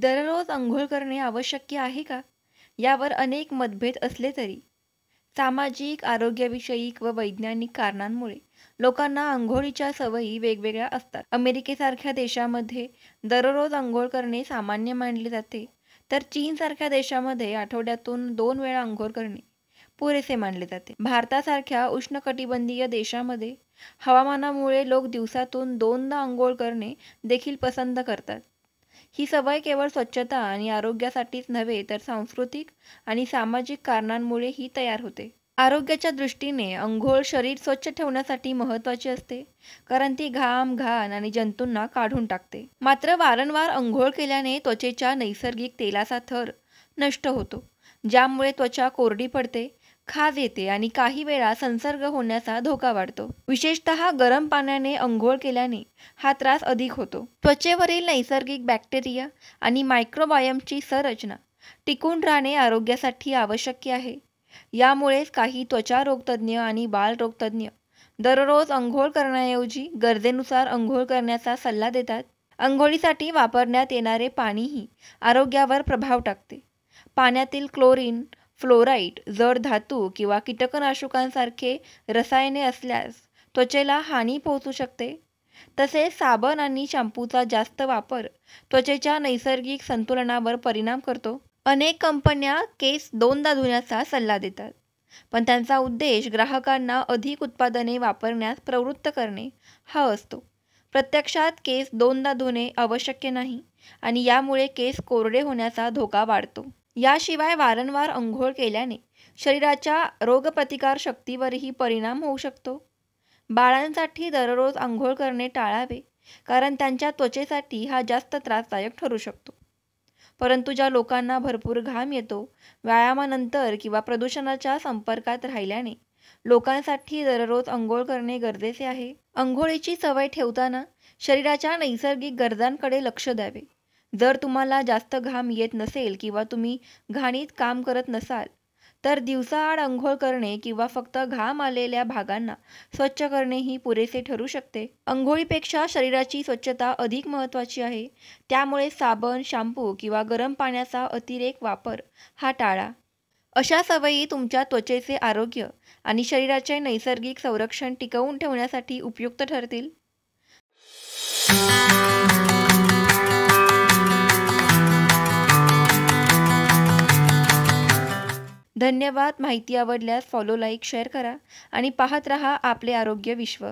दररोज अंघोळ करणे आवश्यक आहे का? यावर अनेक मतभेद असले तरी सामाजिक, आरोग्यविषयक व वैज्ञानिक कारणांमुळे लोकांना अंघोळीच्या सवयी वेगवेगळ्या असतात. अमेरिकेसारख्या देशामध्ये दररोज अंघोळ करणे सामान्य मानले जाते, तर चीनसारख्या देशामध्ये आठवड्यातून 2 वेळा अंघोळ करणे पुरेसे मानले जाते. भारतासारख्या उष्णकटिबंधीय देशामध्ये हवामानामुळे लोक दिवसातून 2दा अंघोळ करणे देखील पसंत करतात. ही सवय केवळ स्वच्छता आणि आरोग्यासाठीच नव्हे तर सांस्कृतिक आणि सामाजिक कारणांमुळेही तयार होते. आरोग्याच्या दृष्टीने अंघोळ शरीर स्वच्छ ठेवण्यासाठी महत्त्वाची असते, कारण ती घाम, घाण आणि जंतूंना काढून टाकते. मात्र वारंवार अंघोळ केल्याने त्वचेच्या नैसर्गिक तेलाचा थर नष्ट होतो, ज्यामुळे त्वचा कोरडी पडते, खाज येते आणि काही वेळा संसर्ग होण्याचा धोका वाढतो. विशेषतः गरम पाण्याने अंघोळ केल्याने हा त्रास अधिक होतो. त्वचेवरील नैसर्गिक बॅक्टेरिया आणि मायक्रोबायमची संरचना टिकून राहणे आरोग्यासाठी आवश्यक आहे. यामुळेच काही त्वचा रोगतज्ञ आणि बालरोगतज्ञ दररोज अंघोळ करण्याऐवजी गरजेनुसार अंघोळ करण्याचा सल्ला देतात. अंघोळीसाठी वापरण्यात येणारे पाणीही आरोग्यावर प्रभाव टाकते. पाण्यातील क्लोरीन, फ्लोराईड, जड धातू किंवा कीटकनाशकांसारखे रसायने असल्यास त्वचेला हानी पोहोचू शकते. तसेच साबण आणि शॅम्पूचा जास्त वापर त्वचेच्या नैसर्गिक संतुलनावर परिणाम करतो. अनेक कंपन्या केस 2दा धुण्याचा सल्ला देतात, पण त्यांचा उद्देश ग्राहकांना अधिक उत्पादने वापरण्यास प्रवृत्त करणे हा असतो. प्रत्यक्षात केस 2दा धुणे आवश्यक नाही आणि यामुळे केस कोरडे होण्याचा धोका वाढतो. याशिवाय वारंवार अंघोळ केल्याने शरीराच्या रोगप्रतिकार शक्तीवरही परिणाम होऊ शकतो. बाळांसाठी दररोज अंघोळ करणे टाळावे, कारण त्यांच्या त्वचेसाठी हा जास्त त्रासदायक ठरू शकतो. परंतु ज्या लोकांना भरपूर घाम येतो, व्यायामानंतर किंवा प्रदूषणाच्या संपर्कात राहिल्याने लोकांसाठी दररोज अंघोळ करणे गरजेचे आहे. अंघोळीची सवय ठेवताना शरीराच्या नैसर्गिक गरजांकडे लक्ष द्यावे. जर तुम्हाला जास्त घाम येत नसेल किंवा तुम्ही घाणीत काम करत नसाल, तर दिवसाआड अंघोळ करणे किंवा फक्त घाम आलेल्या भागांना स्वच्छ करणेही पुरेसे ठरू शकते. अंघोळीपेक्षा शरीराची स्वच्छता अधिक महत्त्वाची आहे. त्यामुळे साबण, शॅम्पू किंवा गरम पाण्याचा अतिरेक वापर हा टाळा. अशा सवयी तुमच्या त्वचेचे आरोग्य आणि शरीराचे नैसर्गिक संरक्षण टिकवून ठेवण्यासाठी उपयुक्त ठरतील. धन्यवाद. माहिती आवडल्यास फॉलो, लाईक, शेअर करा आणि पाहत रहा आपले आरोग्य विश्व.